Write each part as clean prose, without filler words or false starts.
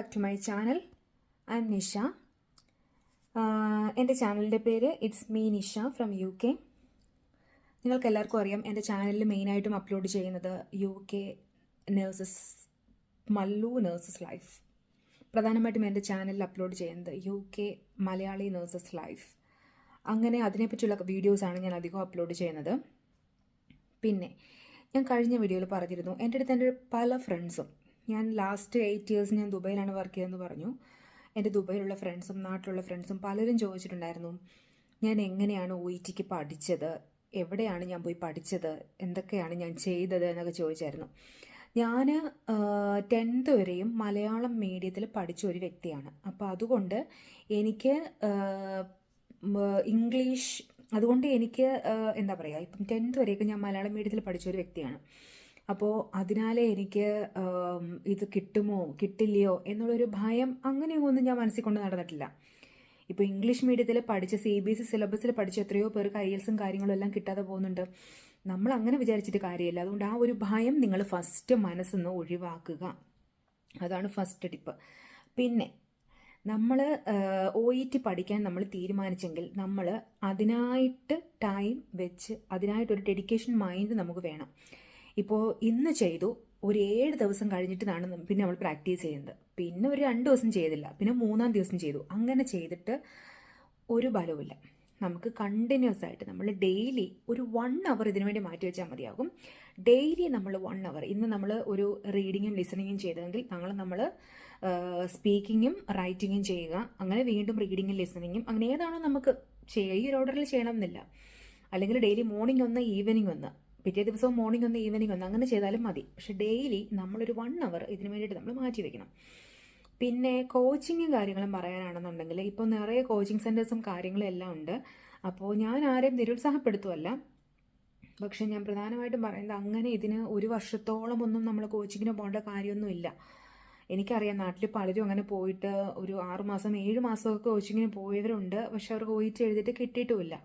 Back to my channel. I am Nisha. എൻ്റെ ചാനലിൻ്റെ പേര് it's me Nisha from UK. നിങ്ങൾക്ക് എല്ലാവർക്കും അറിയാം, എൻ്റെ ചാനലിൽ മെയിനായിട്ടും അപ്ലോഡ് ചെയ്യുന്നത് UK nurses, Mallu nurses life. പ്രധാനമായിട്ടും എൻ്റെ ചാനലിൽ അപ്ലോഡ് ചെയ്യുന്നത് UK മലയാളി നേഴ്സസ് ലൈഫ്. അങ്ങനെ അതിനെപ്പറ്റിയുള്ള വീഡിയോസാണ് ഞാൻ അധികം അപ്ലോഡ് ചെയ്യുന്നത്. പിന്നെ ഞാൻ കഴിഞ്ഞ വീഡിയോയിൽ പറഞ്ഞിരുന്നു, എൻ്റെ അടുത്ത് എൻ്റെ പല ഫ്രണ്ട്സും, ഞാൻ ലാസ്റ്റ് 8 years ഞാൻ ദുബൈയിലാണ് വർക്ക് ചെയ്തതെന്ന് പറഞ്ഞു. എൻ്റെ ദുബൈയിലുള്ള ഫ്രണ്ട്സും നാട്ടിലുള്ള ഫ്രണ്ട്സും പലരും ചോദിച്ചിട്ടുണ്ടായിരുന്നു, ഞാൻ എങ്ങനെയാണ് OET പഠിച്ചത്, എവിടെയാണ് ഞാൻ പോയി പഠിച്ചത്, എന്തൊക്കെയാണ് ഞാൻ ചെയ്തത് എന്നൊക്കെ ചോദിച്ചായിരുന്നു. ഞാൻ 10th വരെയും മലയാളം മീഡിയത്തിൽ പഠിച്ച ഒരു വ്യക്തിയാണ്. അപ്പോൾ അതുകൊണ്ട് എനിക്ക് ഇംഗ്ലീഷ്, അതുകൊണ്ട് എനിക്ക് എന്താ പറയുക, ഇപ്പം 10th വരെയൊക്കെ ഞാൻ മലയാളം മീഡിയത്തിൽ പഠിച്ച ഒരു വ്യക്തിയാണ്. അപ്പോൾ അതിനാലേ എനിക്ക് ഇത് കിട്ടുമോ കിട്ടില്ലയോ എന്നുള്ളൊരു ഭയം അങ്ങനെയൊന്നും ഞാൻ മനസ്സിൽ കൊണ്ട് നടന്നിട്ടില്ല. ഇപ്പോൾ ഇംഗ്ലീഷ് മീഡിയത്തിൽ പഠിച്ച CBSE സിലബസിൽ പഠിച്ച എത്രയോ പേർക്ക് IELTS കാര്യങ്ങളും എല്ലാം കിട്ടാതെ പോകുന്നുണ്ട്. നമ്മൾ അങ്ങനെ വിചാരിച്ചിട്ട് കാര്യമില്ല. അതുകൊണ്ട് ആ ഒരു ഭയം നിങ്ങൾ ഫസ്റ്റ് മനസ്സിന്ന് ഒഴിവാക്കുക. അതാണ് ഫസ്റ്റ് ടിപ്പ്. പിന്നെ നമ്മൾ OET പഠിക്കാൻ നമ്മൾ തീരുമാനിച്ചെങ്കിൽ നമ്മൾ അതിനായിട്ട് ടൈം വെച്ച്, അതിനായിട്ടൊരു ഡെഡിക്കേഷൻ മൈൻഡ് നമുക്ക് വേണം. ഇപ്പോൾ ഇന്ന് ചെയ്തു, ഒരു 7 ദിവസം കഴിഞ്ഞിട്ടാണ് പിന്നെ നമ്മൾ പ്രാക്ടീസ് ചെയ്യുന്നത്. പിന്നെ ഒരു 2 ദിവസം ചെയ്തില്ല, പിന്നെ 3-ാം ദിവസം ചെയ്തു. അങ്ങനെ ചെയ്തിട്ട് ഒരു ബലവുമില്ല. നമുക്ക് കണ്ടിന്യൂസ് ആയിട്ട് നമ്മൾ ഡെയിലി ഒരു 1 hour ഇതിനു വേണ്ടി മാറ്റി വെച്ചാൽ മതിയാകും. ഡെയിലി നമ്മൾ 1 hour, ഇന്ന് നമ്മൾ ഒരു റീഡിങ്ങും ലിസണിങ്ങും ചെയ്തെങ്കിൽ നമ്മൾ സ്പീക്കിങ്ങും റൈറ്റിങ്ങും ചെയ്യുക. അങ്ങനെ വീണ്ടും റീഡിങ്ങും ലിസണിങ്ങും, അങ്ങനെ ഏതാണോ നമുക്ക് ചെയ്യുക. ഈ ഒരു ഓർഡറിൽ ചെയ്യണം എന്നില്ല. അല്ലെങ്കിൽ ഡെയിലി മോർണിംഗ് ഒന്ന്, ഈവനിങ് ഒന്ന്, പിറ്റേ ദിവസവും മോർണിംഗ് ഒന്ന്, ഈവനിങ് ഒന്ന്, അങ്ങനെ ചെയ്താലും മതി. പക്ഷെ ഡെയിലി നമ്മളൊരു 1 hour ഇതിനു വേണ്ടിയിട്ട് നമ്മൾ മാറ്റി വെക്കണം. പിന്നെ കോച്ചിങ്ങും കാര്യങ്ങളും പറയാനാണെന്നുണ്ടെങ്കിൽ ഇപ്പോൾ നിറയെ കോച്ചിങ് സെൻറ്റേഴ്സും കാര്യങ്ങളും എല്ലാം ഉണ്ട്. അപ്പോൾ ഞാൻ ആരെയും നിരുത്സാഹപ്പെടുത്തുമല്ല. പക്ഷെ ഞാൻ പ്രധാനമായിട്ടും പറയുന്നത്, അങ്ങനെ ഇതിന് 1 വർഷത്തോളം ഒന്നും നമ്മൾ കോച്ചിങ്ങിന് പോകേണ്ട കാര്യമൊന്നുമില്ല. എനിക്കറിയാം, നാട്ടിൽ പലരും അങ്ങനെ പോയിട്ട് ഒരു 6 മാസം 7 മാസമൊക്കെ കോച്ചിങ്ങിന് പോയവരുണ്ട്. പക്ഷെ അവർക്ക് OET എഴുതിയിട്ട് കിട്ടിയിട്ടുമില്ല.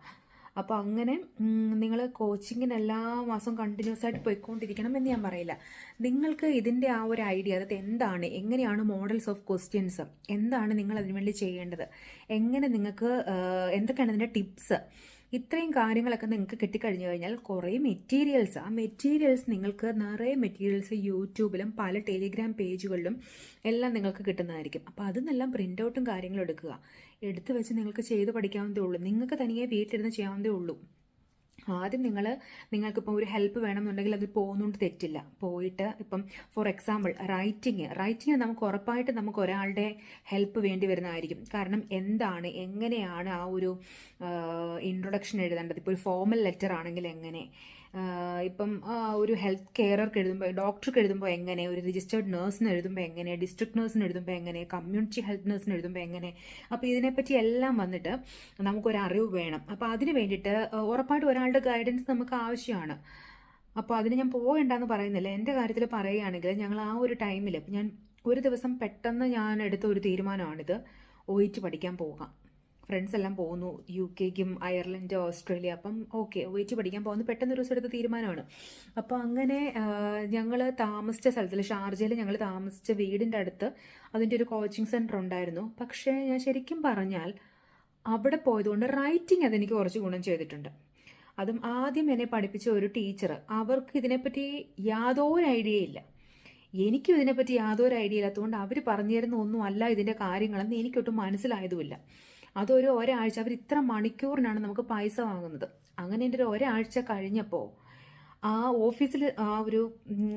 അപ്പോൾ അങ്ങനെ നിങ്ങൾ കോച്ചിങ്ങിന് എല്ലാ മാസവും കണ്ടിന്യൂസ് ആയിട്ട് പോയിക്കൊണ്ടിരിക്കണം എന്ന് ഞാൻ പറയില്ല. നിങ്ങൾക്ക് ഇതിൻ്റെ ആ ഒരു ഐഡിയ, അതായത് എന്താണ്, എങ്ങനെയാണ് മോഡൽസ് ഓഫ് ക്വസ്റ്റ്യൻസ്, എന്താണ് നിങ്ങൾ അതിനുവേണ്ടി ചെയ്യേണ്ടത്, എങ്ങനെ നിങ്ങൾക്ക് എന്തൊക്കെയാണ് ഇതിൻ്റെ ടിപ്സ്, ഇത്രയും കാര്യങ്ങളൊക്കെ നിങ്ങൾക്ക് കിട്ടിക്കഴിഞ്ഞു കഴിഞ്ഞാൽ കുറേ മെറ്റീരിയൽസ്, ആ മെറ്റീരിയൽസ് നിങ്ങൾക്ക് നിറയെ മെറ്റീരിയൽസ് യൂട്യൂബിലും പല ടെലിഗ്രാം പേജുകളിലും എല്ലാം നിങ്ങൾക്ക് കിട്ടുന്നതായിരിക്കും. അപ്പോൾ അതിനെല്ലാം പ്രിൻ്റ് ഔട്ടും കാര്യങ്ങളും എടുത്ത് വെച്ച് നിങ്ങൾക്ക് ചെയ്ത് പഠിക്കാവുന്നതേ ഉള്ളൂ. നിങ്ങൾക്ക് തനിയെ വീട്ടിലിരുന്ന് ചെയ്യാവുന്നതേ ഉള്ളൂ. ആദ്യം നിങ്ങൾക്കിപ്പോൾ ഒരു ഹെൽപ്പ് വേണമെന്നുണ്ടെങ്കിൽ അതിൽ പോകുന്നതുകൊണ്ട് തെറ്റില്ല. പോയിട്ട് ഇപ്പം ഫോർ എക്സാമ്പിൾ റൈറ്റിംഗ് നമുക്ക് ഉറപ്പായിട്ട് നമുക്ക് ഒരാളുടെ ഹെൽപ്പ് വേണ്ടി വരുന്നതായിരിക്കും. കാരണം എന്താണ്, എങ്ങനെയാണ് ആ ഒരു ഇൻട്രൊഡക്ഷൻ എഴുതേണ്ടത്, ഇപ്പോൾ ഒരു ഫോർമൽ ലെറ്റർ ആണെങ്കിൽ എങ്ങനെ, ഇപ്പം ഒരു ഹെൽത്ത് കെയർക്ക് എഴുതുമ്പോൾ, ഡോക്ടർക്ക് എഴുതുമ്പോൾ എങ്ങനെ, ഒരു രജിസ്റ്റേർഡ് നേഴ്സിന് എഴുതുമ്പോൾ എങ്ങനെ, ഡിസ്ട്രിക്ട് നേഴ്സിന് എഴുതുമ്പോൾ എങ്ങനെ, കമ്മ്യൂണിറ്റി ഹെൽത്ത് നേഴ്സിന് എഴുതുമ്പോൾ എങ്ങനെ. അപ്പോൾ ഇതിനെപ്പറ്റി എല്ലാം വന്നിട്ട് നമുക്കൊരു അറിവ് വേണം. അപ്പോൾ അതിന് വേണ്ടിയിട്ട് ഉറപ്പായിട്ട് ഒരാളുടെ ഗൈഡൻസ് നമുക്ക് ആവശ്യമാണ്. അപ്പോൾ അതിന് ഞാൻ പോകണ്ടെന്ന് പറയുന്നില്ല. എൻ്റെ കാര്യത്തിൽ പറയുകയാണെങ്കിൽ, ഞങ്ങൾ ആ ഒരു ടൈമിൽ ഞാൻ ഒരു ദിവസം പെട്ടെന്ന് ഞാൻ എടുത്ത ഒരു തീരുമാനമാണിത്, OET പഠിക്കാൻ പോകാം. ഫ്രണ്ട്സ് എല്ലാം പോകുന്നു, UK-ക്കും അയർലൻഡ്, ഓസ്ട്രേലിയ. അപ്പം ഓക്കെ, OET പഠിക്കാൻ പോകുന്നത് പെട്ടെന്ന് ഒരു ദിവസം എടുത്ത തീരുമാനമാണ്. അപ്പോൾ അങ്ങനെ ഞങ്ങൾ താമസിച്ച സ്ഥലത്തിൽ, ഷാർജയിൽ ഞങ്ങൾ താമസിച്ച വീടിൻ്റെ അടുത്ത് അതിൻ്റെ ഒരു കോച്ചിങ് സെൻറ്റർ ഉണ്ടായിരുന്നു. പക്ഷേ ഞാൻ ശരിക്കും പറഞ്ഞാൽ അവിടെ പോയതുകൊണ്ട് റൈറ്റിംഗ് അതെനിക്ക് കുറച്ച് ഗുണം ചെയ്തിട്ടുണ്ട്. അതും ആദ്യം എന്നെ പഠിപ്പിച്ച ഒരു ടീച്ചർ, അവർക്ക് ഇതിനെപ്പറ്റി യാതൊരു ഐഡിയ ഇല്ല. എനിക്കും ഇതിനെപ്പറ്റി യാതൊരു ഐഡിയ ഇല്ലാത്തതുകൊണ്ട് അവർ പറഞ്ഞു തരുന്ന ഒന്നും അല്ല ഇതിൻ്റെ കാര്യങ്ങളെന്ന് എനിക്കൊട്ടും മനസ്സിലായതുമില്ല. അതൊരു ഒരാഴ്ച, അവർ ഇത്ര മണിക്കൂറിനാണ് നമുക്ക് പൈസ വാങ്ങുന്നത്. അങ്ങനെ എൻ്റെ ഒരു ഒരാഴ്ച കഴിഞ്ഞപ്പോൾ ആ ഓഫീസിൽ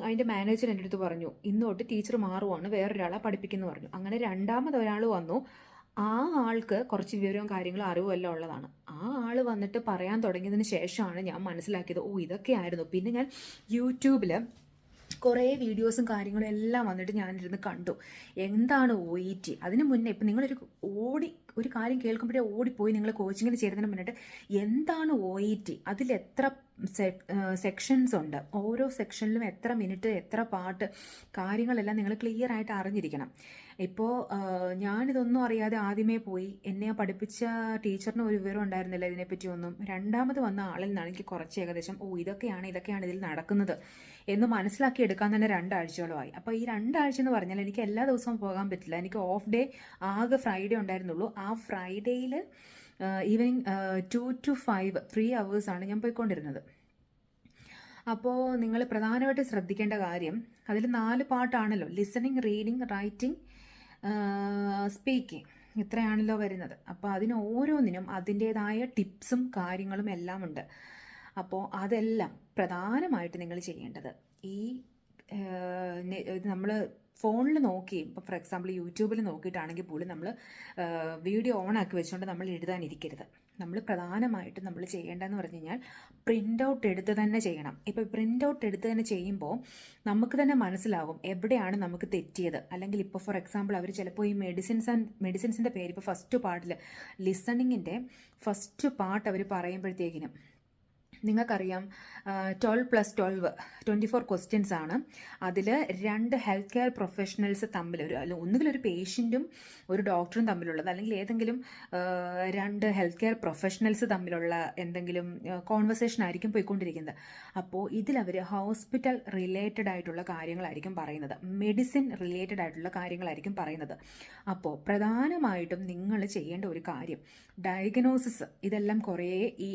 അതിൻ്റെ മാനേജർ എൻ്റെ അടുത്ത് പറഞ്ഞു, ഇന്ന് തൊട്ട് ടീച്ചർ മാറുവാണ്, വേറൊരാളെ പഠിപ്പിക്കുന്നു പറഞ്ഞു. അങ്ങനെ 2ാമത് ഒരാൾ വന്നു. ആ ആൾക്ക് കുറച്ച് വിവരവും കാര്യങ്ങളും അറിവും എല്ലാം ഉള്ളതാണ്. ആ ആൾ വന്നിട്ട് പറയാൻ തുടങ്ങിയതിന് ശേഷമാണ് ഞാൻ മനസ്സിലാക്കിയത്, ഇതൊക്കെയായിരുന്നു. പിന്നെ ഞാൻ യൂട്യൂബിൽ കുറേ വീഡിയോസും കാര്യങ്ങളും എല്ലാം വന്നിട്ട് ഞാനിരുന്ന് കണ്ടു, എന്താണ് OET. അതിന് മുന്നേ ഇപ്പം നിങ്ങളൊരു ഒരു കാര്യം കേൾക്കുമ്പോഴേ ഓടിപ്പോയി നിങ്ങൾ കോച്ചിങ്ങിന് ചേരുന്നതിന് മുന്നിട്ട് എന്താണ് OET, അതിൽ എത്ര സെക്ഷൻസ് ഉണ്ട്, ഓരോ സെക്ഷനിലും എത്ര മിനിറ്റ്, എത്ര പാട്ട്, കാര്യങ്ങളെല്ലാം നിങ്ങൾ ക്ലിയർ ആയിട്ട് അറിഞ്ഞിരിക്കണം. ഇപ്പോൾ ഞാനിതൊന്നും അറിയാതെ ആദ്യമേ പോയി, എന്നെ പഠിപ്പിച്ച ടീച്ചറിന് ഒരു വിവരം ഉണ്ടായിരുന്നില്ല ഇതിനെപ്പറ്റി ഒന്നും. രണ്ടാമത് വന്ന ആളിൽ നിന്നാണ് എനിക്ക് കുറച്ച് ഏകദേശം ഇതൊക്കെയാണ് ഇതിൽ നടക്കുന്നത് എന്ന് മനസ്സിലാക്കി എടുക്കാൻ തന്നെ 2 ആഴ്ചയോളമായി. അപ്പോൾ ഈ 2 ആഴ്ച എന്ന് പറഞ്ഞാൽ എനിക്ക് എല്ലാ ദിവസവും പോകാൻ പറ്റില്ല. എനിക്ക് ഓഫ് ഡേ ആകെ ഫ്രൈഡേ ഉണ്ടായിരുന്നുള്ളൂ. ആ ഫ്രൈഡേയിൽ ഈവനിങ് 2 to 5 3 hours ഞാൻ പോയിക്കൊണ്ടിരുന്നത്. അപ്പോൾ നിങ്ങൾ പ്രധാനമായിട്ട് ശ്രദ്ധിക്കേണ്ട കാര്യം, അതിൽ 4 പാട്ടാണല്ലോ, ലിസണിങ്, റീഡിങ്, റൈറ്റിംഗ്, സ്പീക്കിംഗ്, ഇത്രയാണല്ലോ വരുന്നത്. അപ്പോൾ അതിന് ഓരോന്നിനും അതിൻ്റേതായ ടിപ്സും കാര്യങ്ങളും എല്ലാം ഉണ്ട്. അപ്പോൾ അതെല്ലാം പ്രധാനമായിട്ട് നിങ്ങൾ ചെയ്യേണ്ടത് ഈ നമ്മൾ ഫോണിൽ നോക്കി, ഇപ്പോൾ ഫോർ എക്സാമ്പിൾ യൂട്യൂബിൽ നോക്കിയിട്ടാണെങ്കിൽ പോലും നമ്മൾ വീഡിയോ ഓൺ ആക്കി വെച്ചുകൊണ്ട് നമ്മൾ എഴുതാനിരിക്കരുത്. നമ്മൾ പ്രധാനമായിട്ടും നമ്മൾ ചെയ്യേണ്ടതെന്ന് പറഞ്ഞു കഴിഞ്ഞാൽ പ്രിൻ്റ് ഔട്ട് എടുത്ത് തന്നെ ചെയ്യണം. ഇപ്പോൾ പ്രിൻ്റ് ഔട്ട് എടുത്ത് തന്നെ ചെയ്യുമ്പോൾ നമുക്ക് തന്നെ മനസ്സിലാകും എവിടെയാണ് നമുക്ക് തെറ്റിയത്. അല്ലെങ്കിൽ ഇപ്പോൾ ഫോർ എക്സാമ്പിൾ അവർ ചിലപ്പോൾ ഈ മെഡിസിൻസിൻ്റെ പേര്, ഇപ്പോൾ ഫസ്റ്റ് പാർട്ടിൽ ലിസണിങ്ങിൻ്റെ ഫസ്റ്റ് പാർട്ട് അവർ പറയുമ്പോഴത്തേക്കിനും നിങ്ങൾക്കറിയാം 12+12 24 ക്വസ്റ്റ്യൻസ് ആണ്. അതിൽ 2 ഹെൽത്ത് കെയർ പ്രൊഫഷണൽസ് തമ്മിൽ, ഒന്നുകിൽ ഒരു പേഷ്യൻറ്റും ഒരു ഡോക്ടറും തമ്മിലുള്ളത്, അല്ലെങ്കിൽ ഏതെങ്കിലും 2 ഹെൽത്ത് കെയർ പ്രൊഫഷണൽസ് തമ്മിലുള്ള എന്തെങ്കിലും കോൺവെർസേഷൻ ആയിരിക്കും പോയിക്കൊണ്ടിരിക്കുന്നത്. അപ്പോൾ ഇതിലവർ ഹോസ്പിറ്റൽ റിലേറ്റഡ് ആയിട്ടുള്ള കാര്യങ്ങളായിരിക്കും പറയുന്നത്, മെഡിസിൻ റിലേറ്റഡ് ആയിട്ടുള്ള കാര്യങ്ങളായിരിക്കും പറയുന്നത്. അപ്പോൾ പ്രധാനമായിട്ടും നിങ്ങൾ ചെയ്യേണ്ട ഒരു കാര്യം ഡയഗ്നോസിസ്, ഇതെല്ലാം കുറേ ഈ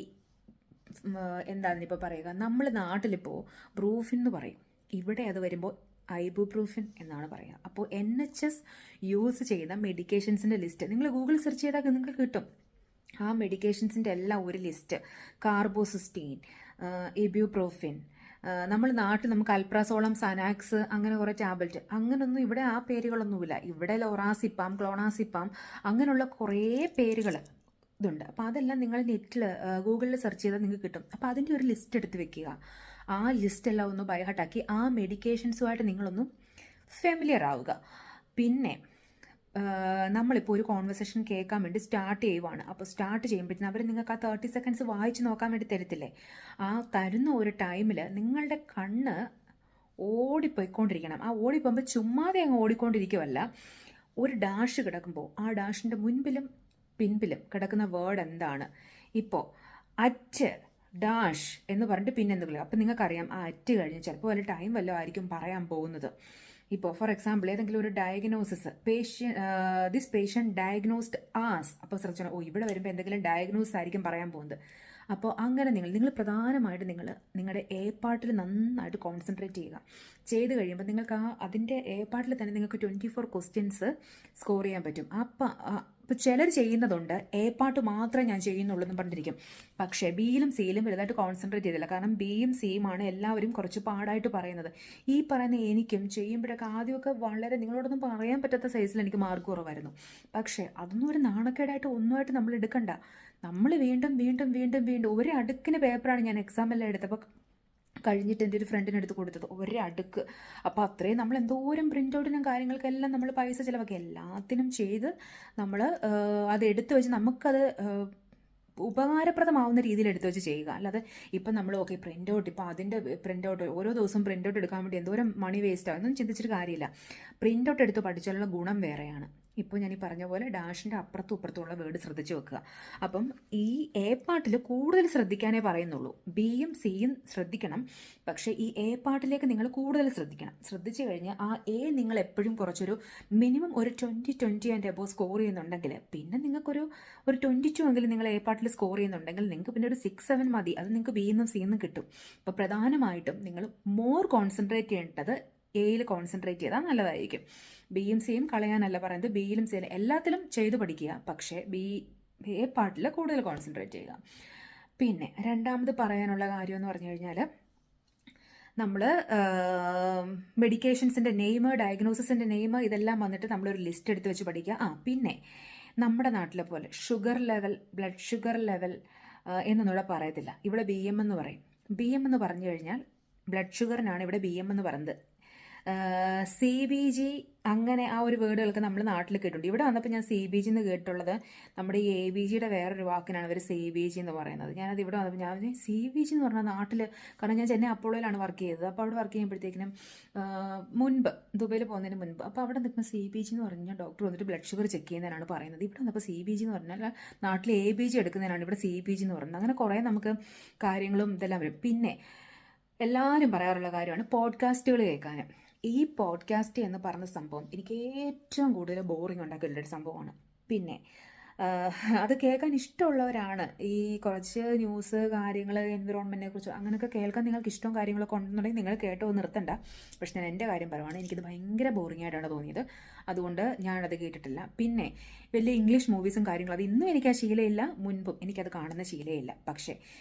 എന്താണെന്നിപ്പോൾ പറയുക, നമ്മൾ നാട്ടിലിപ്പോൾ ബ്രൂഫിൻ എന്ന് പറയും, ഇവിടെ അത് വരുമ്പോൾ ഐബുപ്രൂഫിൻ എന്നാണ് പറയുക. അപ്പോൾ NHS യൂസ് ചെയ്യുന്ന മെഡിക്കേഷൻസിൻ്റെ ലിസ്റ്റ് നിങ്ങൾ ഗൂഗിൾ സെർച്ച് ചെയ്താൽ നിങ്ങൾക്ക് കിട്ടും. ആ മെഡിക്കേഷൻസിൻ്റെ എല്ലാം ഒരു ലിസ്റ്റ്, കാർബോസിസ്റ്റീൻ, ഇബ്യൂപ്രോഫിൻ, നമ്മൾ നാട്ടിൽ നമുക്ക് അൽപ്രാസോളം, സനാക്സ്, അങ്ങനെ കുറേ ടാബ്ലറ്റ്, അങ്ങനെയൊന്നും ഇവിടെ ആ പേരുകളൊന്നുമില്ല. ഇവിടെ ലോറാസിപ്പാം, ക്ലോണാസിപ്പാം, അങ്ങനെയുള്ള കുറേ പേരുകൾ ഇതുണ്ട്. അപ്പോൾ അതെല്ലാം നിങ്ങൾ നെറ്റിൽ ഗൂഗിളിൽ സെർച്ച് ചെയ്താൽ നിങ്ങൾക്ക് കിട്ടും. അപ്പോൾ അതിൻ്റെ ഒരു ലിസ്റ്റ് എടുത്ത് വെക്കുക. ആ ലിസ്റ്റെല്ലാം ഒന്ന് ബൈഹാർട്ടാക്കി ആ മെഡിക്കേഷൻസുമായിട്ട് നിങ്ങളൊന്ന് ഫെമിലിയർ ആവുക. പിന്നെ നമ്മളിപ്പോൾ ഒരു കോൺവെർസേഷൻ കേൾക്കാൻ വേണ്ടി സ്റ്റാർട്ട് ചെയ്യുവാണ്. അപ്പോൾ സ്റ്റാർട്ട് ചെയ്യുമ്പോഴത്തേന് അവർ നിങ്ങൾക്ക് ആ 30 seconds വായിച്ച് നോക്കാൻ വേണ്ടി തരത്തില്ലേ, ആ തരുന്ന ഒരു ടൈമിൽ നിങ്ങളുടെ കണ്ണ് ഓടിപ്പോയിക്കൊണ്ടിരിക്കണം. ആ ഓടിപ്പോകുമ്പോൾ ചുമ്മാതെ അങ്ങ് ഓടിക്കൊണ്ടിരിക്കുമല്ല, ഒരു ഡാഷ് കിടക്കുമ്പോൾ ആ ഡാഷിൻ്റെ മുൻപിലും പിൻപിലും കിടക്കുന്ന വേർഡ് എന്താണ്. ഇപ്പോൾ അറ്റ് ഡാഷ് എന്ന് പറഞ്ഞിട്ട് പിന്നെ എന്തെങ്കിലും, അപ്പം നിങ്ങൾക്കറിയാം ആ അറ്റ് കഴിഞ്ഞ് ചിലപ്പോൾ വല്ല ടൈം വല്ലതും ആയിരിക്കും പറയാൻ പോകുന്നത്. ഇപ്പോൾ ഫോർ എക്സാമ്പിൾ ഏതെങ്കിലും ഒരു diagnosis, this patient diagnosed as, അപ്പോൾ ശ്രദ്ധിച്ചോ, ഇവിടെ വരുമ്പോൾ എന്തെങ്കിലും ഡയഗ്നോസിസ് ആയിരിക്കും പറയാൻ പോകുന്നത്. അപ്പോൾ അങ്ങനെ നിങ്ങൾ പ്രധാനമായിട്ട് നിങ്ങളുടെ എ പാർട്ടിൽ നന്നായിട്ട് കോൺസെൻട്രേറ്റ് ചെയ്യുക. ചെയ്ത് കഴിയുമ്പോൾ നിങ്ങൾക്ക് അതിൻ്റെ എ പാർട്ടിൽ തന്നെ നിങ്ങൾക്ക് 24 ക്വസ്റ്റ്യൻസ് സ്കോർ ചെയ്യാൻ പറ്റും. ഇപ്പോൾ ചിലർ ചെയ്യുന്നതുണ്ട് എ പാർട്ട് മാത്രമേ ഞാൻ ചെയ്യുന്നുള്ളൂ എന്ന് പറഞ്ഞിരിക്കും. പക്ഷേ ബിയിലും സിയിലും വലുതായിട്ട് കോൺസെൻട്രേറ്റ് ചെയ്തില്ല. കാരണം ബിയും സിയും ആണ് എല്ലാവരും കുറച്ച് പാടായിട്ട് പറയുന്നത്. ഈ പറയുന്ന എനിക്കും ചെയ്യുമ്പോഴൊക്കെ ആദ്യമൊക്കെ വളരെ നിങ്ങളോടൊന്നും പറയാൻ പറ്റാത്ത സൈസിൽ എനിക്ക് മാർക്ക് കുറവായിരുന്നു. പക്ഷേ അതൊന്നും ഒരു നാണക്കേടായിട്ട് ഒന്നുമായിട്ട് നമ്മൾ എടുക്കണ്ട. നമ്മൾ വീണ്ടും വീണ്ടും വീണ്ടും വീണ്ടും ഒരു അടുക്കിന് പേപ്പറാണ് ഞാൻ എക്സാമെല്ലാം എടുത്തപ്പോൾ കഴിഞ്ഞിട്ട് എൻ്റെ ഒരു ഫ്രണ്ടിന് എടുത്ത് കൊടുത്തത്, ഒരടുക്ക്. അപ്പോൾ അത്രയും നമ്മൾ എന്തോരം പ്രിൻ്റ് ഔട്ടിനും കാര്യങ്ങൾക്കെല്ലാം നമ്മൾ പൈസ ചിലവാക്കി എല്ലാത്തിനും ചെയ്ത് നമ്മൾ അത് എടുത്തു വെച്ച് നമുക്കത് ഉപകാരപ്രദമാവുന്ന രീതിയിൽ എടുത്തു വെച്ച് ചെയ്യുക. അല്ലാതെ ഇപ്പം നമ്മൾ പ്രിൻ്റ് ഔട്ട്, ഇപ്പോൾ അതിൻ്റെ പ്രിൻ്റ് ഔട്ട് ഓരോ ദിവസവും പ്രിൻ്റ് ഔട്ട് എടുക്കാൻ വേണ്ടി എന്തോരം മണി വേസ്റ്റ് ആവും എന്നൊന്നും ചിന്തിച്ചിട്ട് കാര്യമില്ല. പ്രിൻ്റ് ഔട്ട് എടുത്ത് പഠിച്ചാലുള്ള ഗുണം വേറെയാണ്. ഇപ്പോൾ ഞാൻ ഈ പറഞ്ഞ പോലെ ഡാഷിൻ്റെ അപ്പുറത്തും ഇപ്പുറത്തുമുള്ള വേർഡ് ശ്രദ്ധിച്ച് വെക്കുക. അപ്പം ഈ എ പാർട്ടിൽ കൂടുതൽ ശ്രദ്ധിക്കാനേ പറയുന്നുള്ളൂ. ബിയും സിയും ശ്രദ്ധിക്കണം, പക്ഷേ ഈ എ പാർട്ടിലേക്ക് നിങ്ങൾ കൂടുതൽ ശ്രദ്ധിക്കണം. ശ്രദ്ധിച്ചു കഴിഞ്ഞാൽ ആ എ നിങ്ങൾ എപ്പോഴും കുറച്ചൊരു മിനിമം ഒരു 20 ആൻഡ് എബോവ് സ്കോർ ചെയ്യുന്നുണ്ടെങ്കിൽ, പിന്നെ നിങ്ങൾക്കൊരു 22 എങ്കിലും നിങ്ങൾ എ പാർട്ടിൽ സ്കോർ ചെയ്യുന്നുണ്ടെങ്കിൽ നിങ്ങൾക്ക് പിന്നെ ഒരു 6-7 മതി. അത് നിങ്ങൾക്ക് ബിന്നും സിന്നും കിട്ടും. അപ്പോൾ പ്രധാനമായിട്ടും നിങ്ങൾ മോർ കോൺസെൻട്രേറ്റ് ചെയ്യേണ്ടത് എയിൽ കോൺസെൻട്രേറ്റ് ചെയ്താൽ നല്ലതായിരിക്കും. ബിയും സിയും കളയാനല്ല പറയുന്നത്, ബിയിലും സിയിലും എല്ലാത്തിലും ചെയ്തു പഠിക്കുക. പക്ഷേ എ പാർട്ടിൽ കൂടുതൽ കോൺസെൻട്രേറ്റ് ചെയ്യുക. പിന്നെ രണ്ടാമത് പറയാനുള്ള കാര്യം എന്ന് പറഞ്ഞു കഴിഞ്ഞാൽ, നമ്മൾ മെഡിക്കേഷൻസിൻ്റെ നെയിം, ഡയഗ്നോസിസിൻ്റെ നെയിം, ഇതെല്ലാം വന്നിട്ട് നമ്മളൊരു ലിസ്റ്റ് എടുത്ത് വെച്ച് പഠിക്കുക. പിന്നെ നമ്മുടെ നാട്ടിലെ പോലെ sugar level, blood sugar level എന്നൊന്നും ഇവിടെ പറയത്തില്ല. ഇവിടെ BM എന്ന് പറയും. BM എന്ന് പറഞ്ഞു കഴിഞ്ഞാൽ ബ്ലഡ് ഷുഗറിനാണ് ഇവിടെ BM എന്ന് പറയുന്നത്. CBG അങ്ങനെ ആ ഒരു വേർഡുകളൊക്കെ നമ്മൾ നാട്ടിൽ കേട്ടിട്ടുണ്ട്. ഇവിടെ വന്നപ്പോൾ ഞാൻ CBG എന്ന് കേട്ടിട്ടുള്ളത് നമ്മുടെ ഈ ABGയുടെ വേറൊരു വാക്കിനാണ് അവർ CBG എന്ന് പറയുന്നത്. ഞാനത് ഇവിടെ വന്നപ്പോൾ ഞാൻ CBG എന്ന് പറഞ്ഞാൽ നാട്ടിൽ, കാരണം ഞാൻ ചെന്നൈ അപ്പോളോയിലാണ് വർക്ക് ചെയ്തത്. അപ്പോൾ അവിടെ വർക്ക് ചെയ്യുമ്പോഴത്തേക്കിനും മുൻപ് ദുബൈയിൽ പോകുന്നതിന് മുൻപ് അപ്പോൾ അവിടെ നിൽക്കുന്ന CBG എന്ന് പറഞ്ഞാൽ ഡോക്ടർ വന്നിട്ട് ബ്ലഡ് ഷുഗർ ചെക്ക് ചെയ്യുന്നതിനാണ് പറയുന്നത്. ഇവിടെ വന്നപ്പോൾ CBG എന്ന് പറഞ്ഞാൽ നാട്ടിൽ ABG എടുക്കുന്നതിനാണ് ഇവിടെ CBG എന്ന് പറയുന്നത്. അങ്ങനെ കുറേ നമുക്ക് കാര്യങ്ങളും ഇതെല്ലാം വരും. പിന്നെ എല്ലാവരും പറയാറുള്ള കാര്യമാണ് പോഡ്കാസ്റ്റുകൾ കേൾക്കാൻ. ഈ പോഡ്കാസ്റ്റ് എന്ന് പറഞ്ഞ സംഭവം എനിക്ക് ഏറ്റവും കൂടുതൽ ബോറിംഗ് ഉണ്ടാക്കിയിട്ടുള്ളൊരു സംഭവമാണ്. പിന്നെ അത് കേൾക്കാൻ ഇഷ്ടമുള്ളവരാണ്, ഈ കുറച്ച് ന്യൂസ് കാര്യങ്ങൾ എൻവിറോൺമെൻറ്റിനെ കുറിച്ച് അങ്ങനെയൊക്കെ കേൾക്കാൻ നിങ്ങൾക്ക് ഇഷ്ടവും കാര്യങ്ങളൊക്കെ ഉണ്ടെന്നുണ്ടെങ്കിൽ നിങ്ങൾ കേട്ടോ നിർത്തണ്ട. പക്ഷെ ഞാൻ എൻ്റെ കാര്യം പറയുവാണ്, എനിക്കിത് ഭയങ്കര ബോറിംഗ് ആയിട്ടാണ് തോന്നിയത്. അതുകൊണ്ട് ഞാനത് കേട്ടിട്ടില്ല. പിന്നെ വലിയ ഇംഗ്ലീഷ് മൂവീസും കാര്യങ്ങളും അത് ഇന്നും എനിക്ക് ആ ശീലമില്ല, മുൻപും എനിക്കത് കാണുന്ന ശീലമില്ല. പക്ഷേ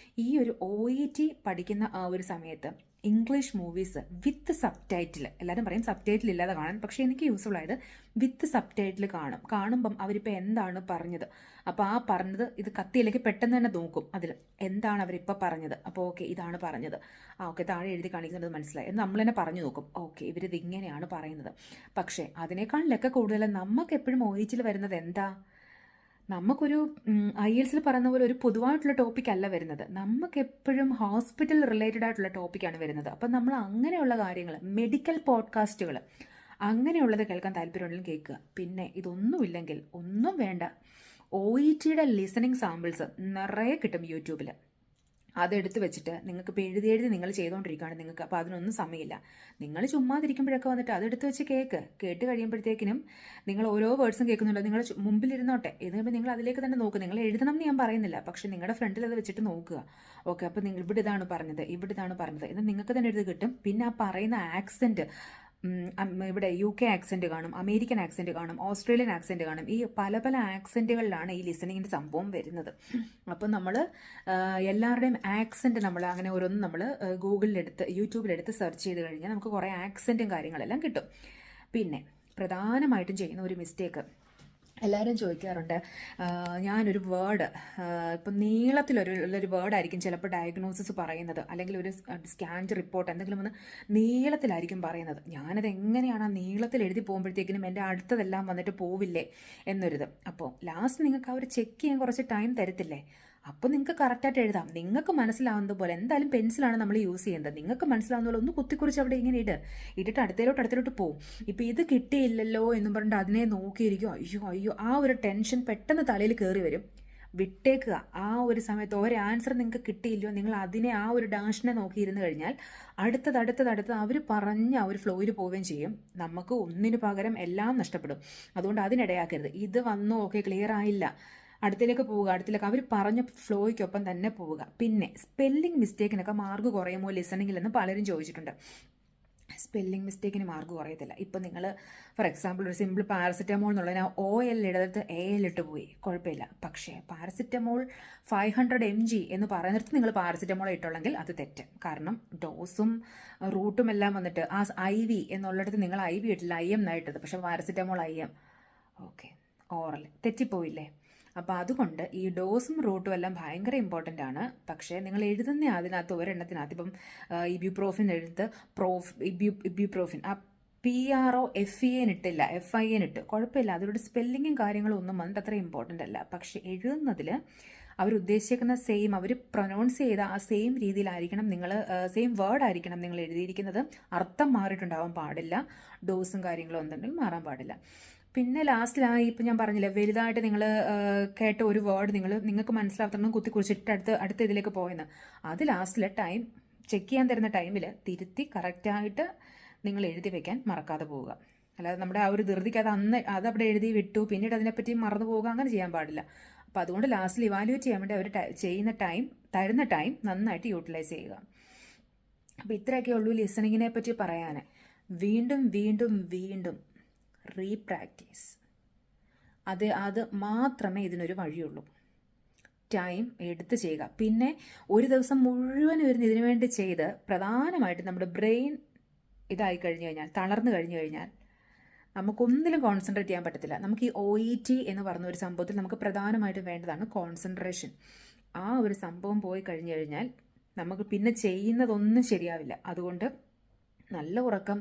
ഈ ഒരു OET പഠിക്കുന്ന ആ ഒരു സമയത്ത് ഇംഗ്ലീഷ് മൂവീസ് വിത്ത് സബ് ടൈറ്റിൽ, എല്ലാവരും പറയും സബ് ടൈറ്റിൽ ഇല്ലാതെ കാണാൻ, പക്ഷേ എനിക്ക് യൂസ്ഫുൾ ആയത് വിത്ത് സബ് ടൈറ്റിൽ കാണുമ്പം അവരിപ്പോൾ എന്താണ് പറഞ്ഞത്, അപ്പോൾ ആ പറഞ്ഞത് ഇത് കത്തിയിലേക്ക് പെട്ടെന്ന് തന്നെ നോക്കും അതിൽ എന്താണ് അവരിപ്പോൾ പറഞ്ഞത്. അപ്പോൾ ഓക്കെ ഇതാണ് പറഞ്ഞത്, ഓക്കെ താഴെ എഴുതി കാണിക്കുന്നത് മനസ്സിലായി എന്ന് നമ്മൾ തന്നെ പറഞ്ഞു നോക്കും. ഓക്കെ ഇവരിത് ഇങ്ങനെയാണ് പറയുന്നത്. പക്ഷേ അതിനേക്കാളിലൊക്കെ കൂടുതൽ നമുക്ക് എപ്പോഴും OETയിൽ വരുന്നത് എന്താ, നമുക്കൊരു IELTS പറയുന്ന പോലെ ഒരു പൊതുവായിട്ടുള്ള ടോപ്പിക്കല്ല വരുന്നത്, നമുക്കെപ്പോഴും ഹോസ്പിറ്റൽ റിലേറ്റഡ് ആയിട്ടുള്ള ടോപ്പിക്കാണ് വരുന്നത്. അപ്പം നമ്മൾ അങ്ങനെയുള്ള കാര്യങ്ങൾ, മെഡിക്കൽ പോഡ്കാസ്റ്റുകൾ അങ്ങനെയുള്ളത് കേൾക്കാൻ താല്പര്യമുണ്ടെങ്കിൽ കേൾക്കുക. പിന്നെ ഇതൊന്നുമില്ലെങ്കിൽ ഒന്നും വേണ്ട, OETയുടെ ലിസണിങ് സാമ്പിൾസ് നിറയെ കിട്ടും യൂട്യൂബിൽ. അതെടുത്ത് വെച്ചിട്ട് നിങ്ങൾക്ക് ഇപ്പോൾ എഴുതി നിങ്ങൾ ചെയ്തുകൊണ്ടിരിക്കുകയാണ് നിങ്ങൾക്ക്, അപ്പോൾ അതിനൊന്നും സമയമില്ല. നിങ്ങൾ ചുമ്മാതിരിക്കുമ്പോഴൊക്കെ വന്നിട്ട് അതെടുത്ത് വെച്ച് കേട്ട് കഴിയുമ്പോഴത്തേക്കിനും നിങ്ങൾ ഓരോ വേർഡ്സും കേൾക്കുന്നുണ്ടോ, നിങ്ങൾ മുമ്പിലിരുന്നോട്ടെ. ഇതിപ്പോൾ നിങ്ങൾ അതിലേക്ക് തന്നെ നോക്കുക. നിങ്ങൾ എഴുതണം എന്ന് ഞാൻ പറയുന്നില്ല, പക്ഷേ നിങ്ങളുടെ ഫ്രണ്ടിൽ അത് വെച്ചിട്ട് നോക്കുക. ഓക്കെ അപ്പോൾ നിങ്ങൾ ഇവിടെ ഇതാണ് പറഞ്ഞത്, ഇവിടെ ഇതാണ് പറഞ്ഞത് എന്ന് നിങ്ങൾക്ക് തന്നെ എഴുതി കിട്ടും. പിന്നെ ആ പറയുന്ന ആക്സെൻറ്റ്, ഇവിടെ UK ആക്സെൻറ്റ് കാണും, അമേരിക്കൻ ആക്സെൻറ്റ് കാണും, ഓസ്ട്രേലിയൻ ആക്സെൻറ്റ് കാണും. ഈ പല പല ആക്സെൻറ്റുകളിലാണ് ഈ ലിസണിങ്ങിൻ്റെ സംഭവം വരുന്നത്. അപ്പോൾ നമ്മൾ എല്ലാവരുടെയും ആക്സെൻറ്റ് നമ്മൾ അങ്ങനെ ഓരോന്നും നമ്മൾ ഗൂഗിളിലെടുത്ത് യൂട്യൂബിലെടുത്ത് സെർച്ച് ചെയ്ത് കഴിഞ്ഞാൽ നമുക്ക് കുറേ ആക്സെൻറ്റും കാര്യങ്ങളെല്ലാം കിട്ടും. പിന്നെ പ്രധാനമായിട്ടും ചെയ്യുന്ന ഒരു മിസ്റ്റേക്ക്, എല്ലാവരും ചോദിക്കാറുണ്ട്, ഞാനൊരു വേർഡ് ഇപ്പം നീളത്തിലൊരു വേർഡായിരിക്കും ചിലപ്പോൾ ഡയഗ്നോസിസ് പറയുന്നത്, അല്ലെങ്കിൽ ഒരു സ്കാൻ റിപ്പോർട്ട് എന്തെങ്കിലും ഒന്ന് നീളത്തിലായിരിക്കും പറയുന്നത്. ഞാനത് എങ്ങനെയാണ് ആ നീളത്തിൽ എഴുതി പോകുമ്പോഴത്തേക്കിനും എൻ്റെ അടുത്തതെല്ലാം വന്നിട്ട് പോവില്ലേ എന്നൊരിത്. അപ്പോൾ ലാസ്റ്റ് നിങ്ങൾക്ക് ആ ഒരു ചെക്ക് ചെയ്യാൻ കുറച്ച് ടൈം തരത്തില്ലേ, അപ്പോൾ നിങ്ങൾക്ക് കറക്റ്റായിട്ട് എഴുതാം. നിങ്ങൾക്ക് മനസ്സിലാവുന്നത് പോലെ, എന്തായാലും പെൻസിലാണ് നമ്മൾ യൂസ് ചെയ്യുന്നത്, നിങ്ങൾക്ക് മനസ്സിലാവുന്ന പോലെ ഒന്ന് കുത്തിക്കുറിച്ച് അവിടെ ഇങ്ങനെ ഇട്ടിട്ട് അടുത്തേലോട്ട് പോകും. ഇപ്പോൾ ഇത് കിട്ടിയില്ലല്ലോ എന്നും പറഞ്ഞിട്ട് അതിനെ നോക്കിയിരിക്കും, അയ്യോ ആ ഒരു ടെൻഷൻ പെട്ടെന്ന് തലയിൽ കയറി വരും. വിട്ടേക്കുക. ആ ഒരു സമയത്ത് ഒരു ആൻസർ നിങ്ങൾക്ക് കിട്ടിയില്ലയോ, നിങ്ങൾ അതിനെ ആ ഒരു ഡാഷിനെ നോക്കിയിരുന്നു കഴിഞ്ഞാൽ അടുത്തത് അവർ പറഞ്ഞ ആ ഒരു ഫ്ലോയിൽ പോവുകയും ചെയ്യും. നമുക്ക് ഒന്നിനു പകരം എല്ലാം നഷ്ടപ്പെടും. അതുകൊണ്ട് അതിനിടയാക്കരുത്. ഇത് വന്നു ഓക്കെ ക്ലിയർ ആയില്ല, അടുത്തിലേക്ക് അവർ പറഞ്ഞ ഫ്ലോയ്ക്കൊപ്പം തന്നെ പോവുക. പിന്നെ സ്പെല്ലിംഗ് മിസ്റ്റേക്കിനൊക്കെ മാർക്ക് കുറയുമോ ലിസണിങ്ങിൽ എന്ന് പലരും ചോദിച്ചിട്ടുണ്ട്. സ്പെല്ലിംഗ് മിസ്റ്റേക്കിന് മാർക്ക് കുറയത്തില്ല. ഇപ്പം നിങ്ങൾ ഫോർ എക്സാമ്പിൾ ഒരു സിമ്പിൾ പാരസിറ്റമോൾ എന്നുള്ളതിന് OL ഇടത്ത് AL ഇട്ട് പോയി, കുഴപ്പമില്ല. പക്ഷേ പാരസിറ്റമോൾ 500 mg എന്ന് പറയുന്നിടത്ത് നിങ്ങൾ പാരസിറ്റമോൾ ഇട്ടുള്ളെങ്കിൽ അത് തെറ്റ്. കാരണം ഡോസും റൂട്ടും എല്ലാം വന്നിട്ട് ആ IV എന്നുള്ളിടത്ത് നിങ്ങൾ IV ഇട്ടില്ല, IM എന്നായിട്ടത്. പക്ഷേ പാരസിറ്റമോൾ IM, ഓക്കെ ഓറൽ, തെറ്റിപ്പോയില്ലേ. അപ്പോൾ അതുകൊണ്ട് ഈ ഡോസും റൂട്ടും എല്ലാം ഭയങ്കര ഇമ്പോർട്ടൻ്റ് ആണ്. പക്ഷേ നിങ്ങൾ എഴുതുന്ന അതിനകത്ത് ഒരെണ്ണത്തിനകത്ത് ഇപ്പം ഇബ്യൂപ്രോഫിൻ എഴുത്ത് ഇബ്യൂപ്രോഫിൻ ആ PROFEN ഇട്ടില്ല, FIN ഇട്ട്, കുഴപ്പമില്ല. അതിലൂടെ സ്പെല്ലിങ്ങും കാര്യങ്ങളും ഒന്നും വന്നിട്ട് അത്ര ഇമ്പോർട്ടൻ്റ് അല്ല. പക്ഷെ എഴുതുന്നതിൽ അവരുദ്ദേശിക്കുന്ന സെയിം, അവർ പ്രൊനൗൺസ് ചെയ്ത ആ സെയിം രീതിയിലായിരിക്കണം നിങ്ങൾ, സെയിം വേർഡ് ആയിരിക്കണം നിങ്ങൾ എഴുതിയിരിക്കുന്നത്. അർത്ഥം മാറിയിട്ടുണ്ടാവാൻ പാടില്ല, ഡോസും കാര്യങ്ങളും ഒന്നുണ്ടെങ്കിൽ മാറാൻ പാടില്ല. പിന്നെ ലാസ്റ്റിലായി ഇപ്പം ഞാൻ പറഞ്ഞില്ലേ, വലുതായിട്ട് നിങ്ങൾ കേട്ട ഒരു വേർഡ് നിങ്ങൾക്ക് മനസ്സിലാവുന്ന കുറിച്ചിട്ട് അടുത്ത ഇതിലേക്ക് പോയെന്ന്, അത് ലാസ്റ്റിൽ ടൈം ചെക്ക് ചെയ്യാൻ തരുന്ന ടൈമിൽ തിരുത്തി കറക്റ്റായിട്ട് നിങ്ങൾ എഴുതി വെക്കാൻ മറക്കാതെ പോവുക. അല്ലാതെ നമ്മുടെ ആ ഒരു ധൃതിക്ക് അതവിടെ എഴുതി വിട്ടു പിന്നീട് അതിനെപ്പറ്റി മറന്നു പോവുക, അങ്ങനെ ചെയ്യാൻ പാടില്ല. അപ്പോൾ അതുകൊണ്ട് ലാസ്റ്റിൽ ഇവാലുവേറ്റ് ചെയ്യാൻ വേണ്ടി അവർ തരുന്ന ടൈം നന്നായിട്ട് യൂട്ടിലൈസ് ചെയ്യുക. അപ്പോൾ ഇത്രയൊക്കെ ഉള്ളൂ ലിസണിങ്ങിനെ പറ്റി പറയാൻ. വീണ്ടും റീപ്രാക്ടീസ്, അത് മാത്രമേ ഇതിനൊരു വഴിയുള്ളൂ. ടൈം എടുത്ത് ചെയ്യുക. പിന്നെ ഒരു ദിവസം മുഴുവൻ വരുന്ന ഇതിനു വേണ്ടി ചെയ്ത് പ്രധാനമായിട്ട് നമ്മുടെ ബ്രെയിൻ ഇതായി കഴിഞ്ഞു കഴിഞ്ഞാൽ, തളർന്നു കഴിഞ്ഞു കഴിഞ്ഞാൽ നമുക്കൊന്നിലും കോൺസെൻട്രേറ്റ് ചെയ്യാൻ പറ്റത്തില്ല. നമുക്ക് ഈ OET എന്ന് പറഞ്ഞ ഒരു സംഭവത്തിൽ നമുക്ക് പ്രധാനമായിട്ടും വേണ്ടതാണ് കോൺസെൻട്രേഷൻ. ആ ഒരു സംഭവം പോയി കഴിഞ്ഞു കഴിഞ്ഞാൽ നമുക്ക് പിന്നെ ചെയ്യുന്നതൊന്നും ശരിയാവില്ല. അതുകൊണ്ട് നല്ല ഉറക്കം,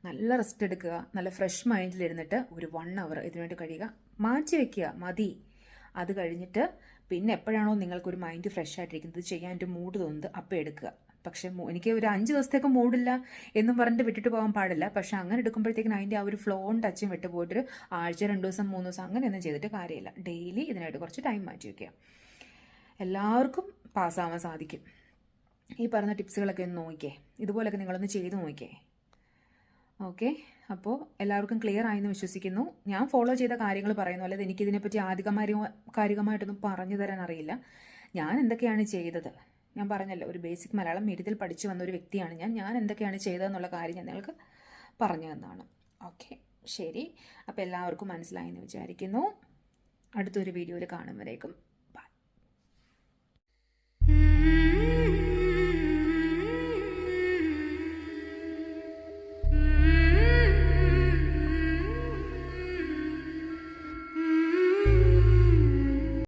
നല്ല റെസ്റ്റ് എടുക്കുക, നല്ല ഫ്രഷ് മൈൻഡിലിരുന്നിട്ട് ഒരു 1 അവർ ഇതിനുവേണ്ടി കഴിയുക. മാറ്റി വയ്ക്കുക, മതി. അത് കഴിഞ്ഞിട്ട് പിന്നെ എപ്പോഴാണോ നിങ്ങൾക്കൊരു മൈൻഡ് ഫ്രഷ് ആയിട്ടിരിക്കുന്നത്, ചെയ്യാൻ ഒരു മൂഡ് തോന്നുന്നത്, അപ്പോൾ എടുക്കുക. പക്ഷേ എനിക്ക് ഒരു 5 ദിവസത്തേക്ക് മൂഡില്ല എന്നും പറഞ്ഞിട്ട് വിട്ടിട്ട് പോകാൻ പാടില്ല. പക്ഷേ അങ്ങനെ എടുക്കുമ്പോഴത്തേക്കിനും അതിൻ്റെ ആ ഒരു ഫ്ലോവും ടച്ചും വിട്ട് പോയിട്ടൊരു ആഴ്ച 2 ദിവസം 3 ദിവസം അങ്ങനെയൊന്നും ചെയ്തിട്ട് കാര്യമില്ല. ഡെയിലി ഇതിനായിട്ട് കുറച്ച് ടൈം മാറ്റി വയ്ക്കുക. എല്ലാവർക്കും പാസ്സാവാൻ സാധിക്കും. ഈ പറഞ്ഞ ടിപ്സുകളൊക്കെ ഒന്ന് നോക്കിക്കേ, ഇതുപോലൊക്കെ നിങ്ങളൊന്ന് ചെയ്ത് നോക്കിക്കേ. ഓക്കെ, അപ്പോൾ എല്ലാവർക്കും ക്ലിയർ ആയെന്ന് വിശ്വസിക്കുന്നു. ഞാൻ ഫോളോ ചെയ്ത കാര്യങ്ങൾ പറയുന്നു, അല്ലാതെ എനിക്കിതിനെപ്പറ്റി കാരികമായിട്ടൊന്നും പറഞ്ഞു തരാൻ അറിയില്ല. ഞാൻ എന്തൊക്കെയാണ് ചെയ്തത്, ഞാൻ പറഞ്ഞല്ലോ, ഒരു ബേസിക് മലയാളം മീഡിയത്തിൽ പഠിച്ചു വന്ന ഒരു വ്യക്തിയാണ് ഞാൻ എന്തൊക്കെയാണ് ചെയ്തതെന്നുള്ള കാര്യം ഞാൻ നിങ്ങൾക്ക് പറഞ്ഞു തന്നതാണ്. ഓക്കെ, ശരി. അപ്പോൾ എല്ലാവർക്കും മനസ്സിലായെന്ന് വിചാരിക്കുന്നു. അടുത്തൊരു വീഡിയോയിൽ കാണും വരേക്കും